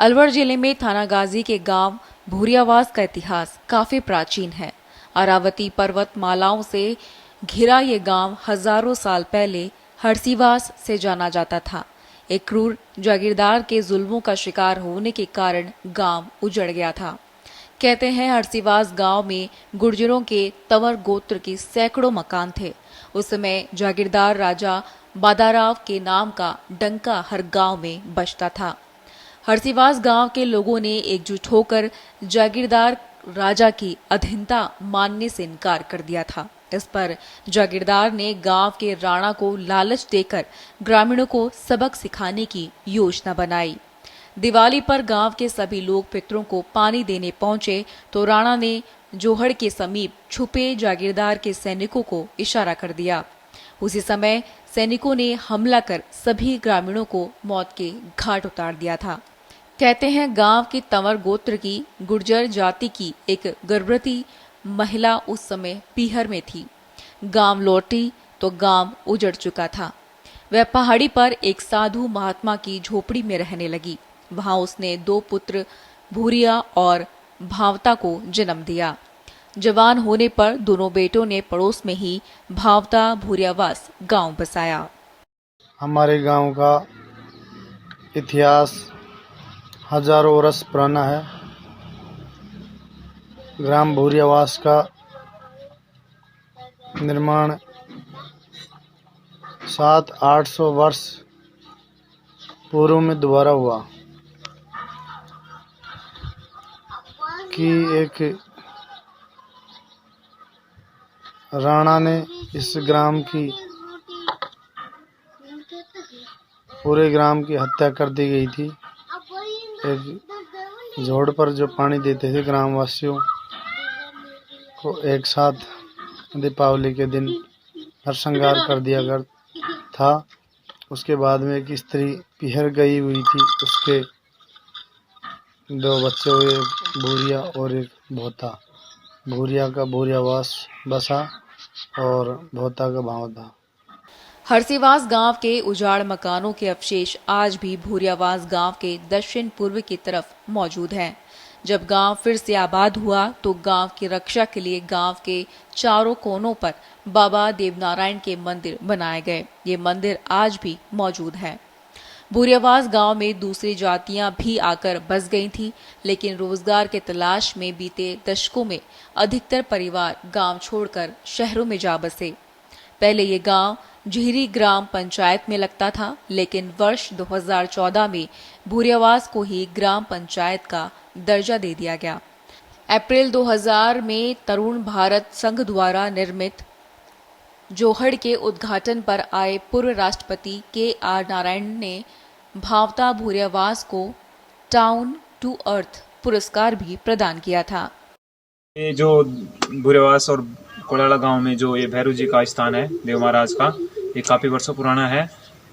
अलवर जिले में थानागाजी के गांव भूरियावास का इतिहास काफी प्राचीन है। अरावती पर्वत मालाओं से घिरा ये गांव हजारों साल पहले हरसीवास से जाना जाता था। एक क्रूर जागीरदार के जुल्मों का शिकार होने के कारण गांव उजड़ गया था। कहते हैं हरसीवास गांव में गुर्जरों के तंवर गोत्र के सैकड़ों मकान थे। उस समय जागीरदार राजा बादाराव के नाम का डंका हर गांव में बजता था। हरसीवास गांव के लोगों ने एकजुट होकर जागीरदार राजा की अधीनता मानने से इनकार कर दिया था। इस पर जागीरदार ने गांव के राणा को लालच देकर ग्रामीणों को सबक सिखाने की योजना बनाई। दिवाली पर गांव के सभी लोग पितरों को पानी देने पहुंचे तो राणा ने जोहड़ के समीप छुपे जागीरदार के सैनिकों को इशारा कर दिया। उसी समय सैनिकों ने हमला कर सभी ग्रामीणों को मौत के घाट उतार दिया था। कहते हैं गांव के तंवर गोत्र की गुर्जर जाति की एक गर्भवती महिला उस समय पीहर में थी। गांव लौटी तो गांव उजड़ चुका था। वह पहाड़ी पर एक साधु महात्मा की झोपड़ी में रहने लगी। वहां उसने 2 पुत्र भूरिया और भावता को जन्म दिया। जवान होने पर दोनों बेटों ने पड़ोस में ही भावता भूरियावास गांव बसाया। हमारे गांव का इतिहास हजारों वर्ष पुराना है। ग्राम भूरियावास का निर्माण 700-800 वर्ष पूर्व में दोबारा हुआ कि एक राणा ने इस ग्राम की पूरे ग्राम की हत्या कर दी गई थी। एक जोड़ पर जो पानी देते थे ग्रामवासियों को एक साथ दीपावली के दिन नरसंहार कर दिया गया था। उसके बाद में एक स्त्री पीहर गई हुई थी, उसके 2 बच्चे हुए, एक भूरिया और एक भोता। भूरिया का भूरियावास बसा और भोता का भावता। हरसीवास गांव के उजाड़ मकानों के अवशेष आज भी भूरियावास गांव के दक्षिण पूर्व की तरफ मौजूद हैं। जब गांव फिर से आबाद हुआ तो गांव की रक्षा के लिए गांव के चारों कोनों पर बाबा देवनारायण के मंदिर बनाए गए। ये मंदिर आज भी मौजूद है। भूरियावास गांव में दूसरी जातियां भी आकर बस गई थी, लेकिन रोजगार के तलाश में बीते दशकों में अधिकतर परिवार गांव छोड़कर शहरों में जा बसे। पहले ये गांव झीरी ग्राम पंचायत में लगता था, लेकिन वर्ष 2014 में भूरियावास को ही ग्राम पंचायत का दर्जा दे दिया गया। अप्रैल 2000 में तरुण भारत संघ द्वारा निर्मित जोहड़ के उद्घाटन पर आए पूर्व राष्ट्रपति KR नारायण ने भावता भूरियावास को टाउन टू अर्थ पुरस्कार भी प्रदान किया था। ये जो भूरियावास और कोलाला गांव में जो ये भैरू जी का स्थान है, देव महाराज का, ये काफ़ी वर्षों पुराना है।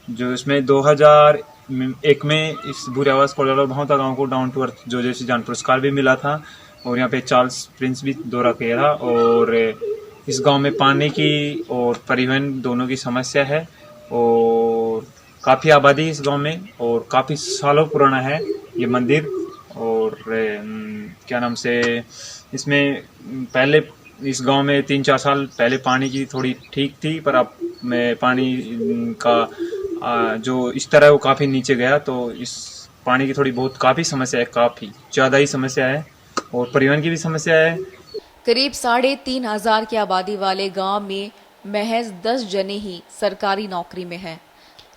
जो इसमें 2001 में इस भूरियावास कोलाला भावता गांव को डाउन टू अर्थ जो जैसी जान पुरस्कार भी मिला था और यहाँ पे चार्ल्स प्रिंस भी दौरा किया था। और इस गांव में पानी की और परिवहन दोनों की समस्या है और काफ़ी आबादी इस गांव में और काफ़ी सालों पुराना है ये मंदिर। और क्या नाम से इसमें पहले इस गांव में 3-4 साल पहले पानी की थोड़ी ठीक थी, पर अब में पानी का जो स्तर है वो काफ़ी नीचे गया। तो इस पानी की थोड़ी बहुत काफ़ी समस्या है, काफ़ी ज़्यादा ही समस्या है और परिवहन की भी समस्या है। करीब 3,500 की आबादी वाले गांव में महज 10 जने ही सरकारी नौकरी में हैं।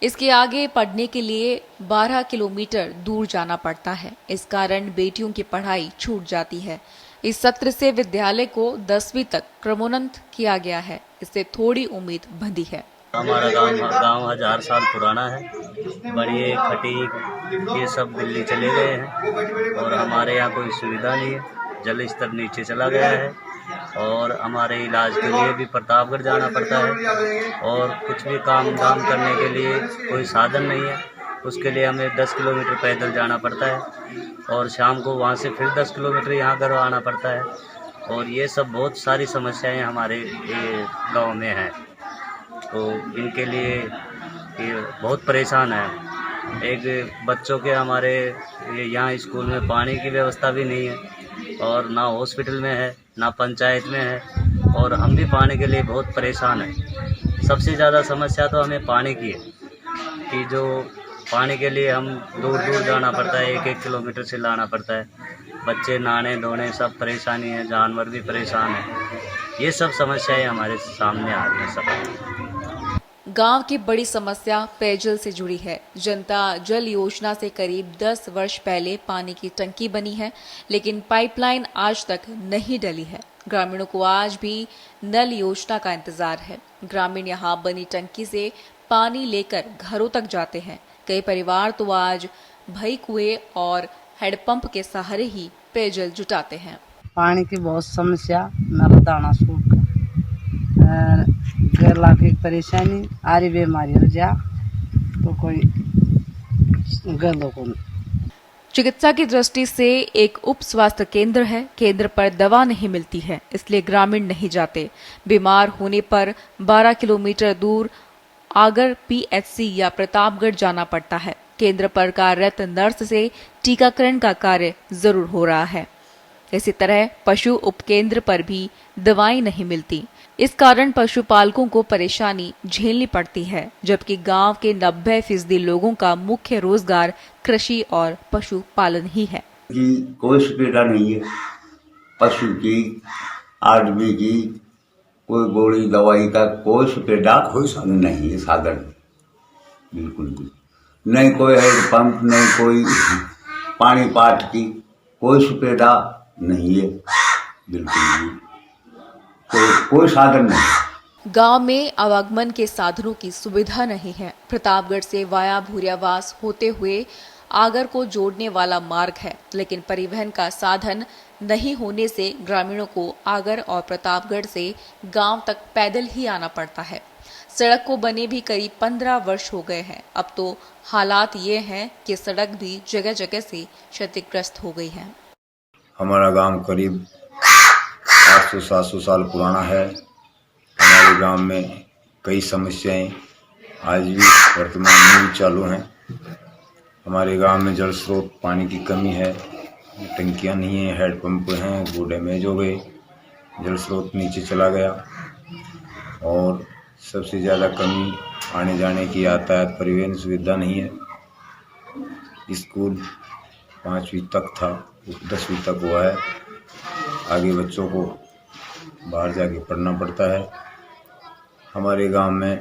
इसके आगे पढ़ने के लिए 12 किलोमीटर दूर जाना पड़ता है। इस कारण बेटियों की पढ़ाई छूट जाती है। इस सत्र से विद्यालय को 10वीं तक क्रमोन्नत किया गया है। इससे थोड़ी उम्मीद बंधी है। हमारा गांव 1000 साल पुराना है। बड़ी खटी ये सब दिल्ली चले गए हैं और हमारे यहाँ कोई सुविधा नहीं है। जल स्तर नीचे चला गया है और हमारे इलाज के लिए भी प्रतापगढ़ जाना पड़ता है और कुछ भी काम धाम करने के लिए कोई साधन नहीं है। उसके लिए हमें 10 किलोमीटर पैदल जाना पड़ता है और शाम को वहाँ से फिर 10 किलोमीटर यहाँ घर आना पड़ता है। और ये सब बहुत सारी समस्याएं हमारे गांव में हैं, तो इनके लिए ये बहुत परेशान है। एक बच्चों के हमारे यहाँ स्कूल में पानी की व्यवस्था भी नहीं है और ना हॉस्पिटल में है ना पंचायत में है और हम भी पानी के लिए बहुत परेशान हैं। सबसे ज़्यादा समस्या तो हमें पानी की है कि जो पानी के लिए हम दूर दूर जाना पड़ता है, 1-1 किलोमीटर से लाना पड़ता है। बच्चे नहाने धोने सब परेशानी है, जानवर भी परेशान है। ये सब समस्याएं हमारे सामने आ रही हैं सब। गांव की बड़ी समस्या पेयजल से जुड़ी है। जनता जल योजना से करीब 10 वर्ष पहले पानी की टंकी बनी है, लेकिन पाइपलाइन आज तक नहीं डली है। ग्रामीणों को आज भी नल योजना का इंतजार है। ग्रामीण यहां बनी टंकी से पानी लेकर घरों तक जाते हैं। कई परिवार तो आज भई कुएं और हैंडपंप के सहारे ही पेयजल जुटाते हैं। पानी की बहुत समस्या, नल दाना सूख गला की परेशानी, आरी बीमारी हो जा तो कोई गलो को। चिकित्सा की दृष्टि से एक उप स्वास्थ्य केंद्र है। केंद्र पर दवा नहीं मिलती है, इसलिए ग्रामीण नहीं जाते। बीमार होने पर 12 किलोमीटर दूर आगर पीएचसी या प्रतापगढ़ जाना पड़ता है। केंद्र पर कार्यरत नर्स से टीकाकरण का कार्य जरूर हो रहा है। इसी तरह पशु उपकेंद्र पर भी दवाएं नहीं मिलती। इस कारण पशुपालकों को परेशानी झेलनी पड़ती है, जबकि गांव के 90% लोगों का मुख्य रोजगार कृषि और पशुपालन ही है। कोई सुविधा नहीं है, पशु की, आदमी की, कोई गोली दवाई का कोई सुविधा नहीं है, साधन बिल्कुल भी नहीं। कोई हैंडपंप नहीं, कोई पानी पाट की कोई सुविधा नहीं है, बिल्कुल भी कोई साधन नहीं। गांव में आवागमन के साधनों की सुविधा नहीं है। प्रतापगढ़ से वाया भूरियावास होते हुए आगर को जोड़ने वाला मार्ग है, लेकिन परिवहन का साधन नहीं होने से ग्रामीणों को आगर और प्रतापगढ़ से गांव तक पैदल ही आना पड़ता है। सड़क को बने भी करीब 15 वर्ष हो गए हैं। अब तो हालात ये हैं कि सड़क भी जगह जगह से क्षतिग्रस्त हो गई है। हमारा गांव करीब 800-700 साल पुराना है। हमारे गांव में कई समस्याएं आज भी वर्तमान में भी चालू हैं। हमारे गांव में जल स्रोत पानी की कमी है, टंकियां नहीं है, हैंडपंप हैं, बूढ़े मेज हो गए, जल स्रोत नीचे चला गया और सबसे ज़्यादा कमी आने जाने की यातायात परिवहन सुविधा नहीं है। स्कूल 5वीं तक था, 10वीं तक हुआ है। आगे बच्चों को बाहर जाके पढ़ना पड़ता है। हमारे गांव में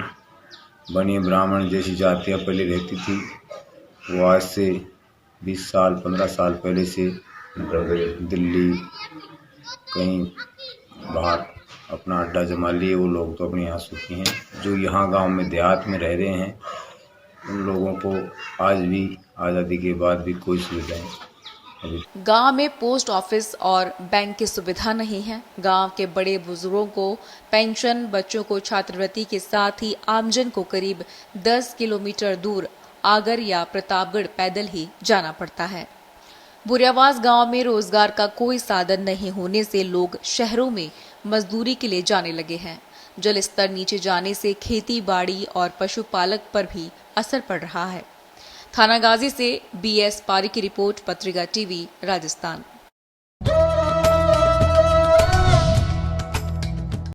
बनिए ब्राह्मण जैसी जातियाँ पहले रहती थी, वो आज से 20 साल 15 साल पहले से दिल्ली कहीं बाहर अपना अड्डा जमा लिए। वो लोग तो अपने यहाँ सुखी हैं। जो यहाँ गांव में देहात में रह रहे हैं, उन लोगों को आज भी आज़ादी के बाद भी कोई सुविधा नहीं। गांव में पोस्ट ऑफिस और बैंक की सुविधा नहीं है। गांव के बड़े बुजुर्गों को पेंशन, बच्चों को छात्रवृत्ति के साथ ही आमजन को करीब 10 किलोमीटर दूर आगर या प्रतापगढ़ पैदल ही जाना पड़ता है। भूरियावास गांव में रोजगार का कोई साधन नहीं होने से लोग शहरों में मजदूरी के लिए जाने लगे हैं। जल स्तर नीचे जाने से खेती बाड़ी और पशुपालक पर भी असर पड़ रहा है। थाना गाजी से BS पारी की रिपोर्ट, पत्रिका टीवी, राजस्थान।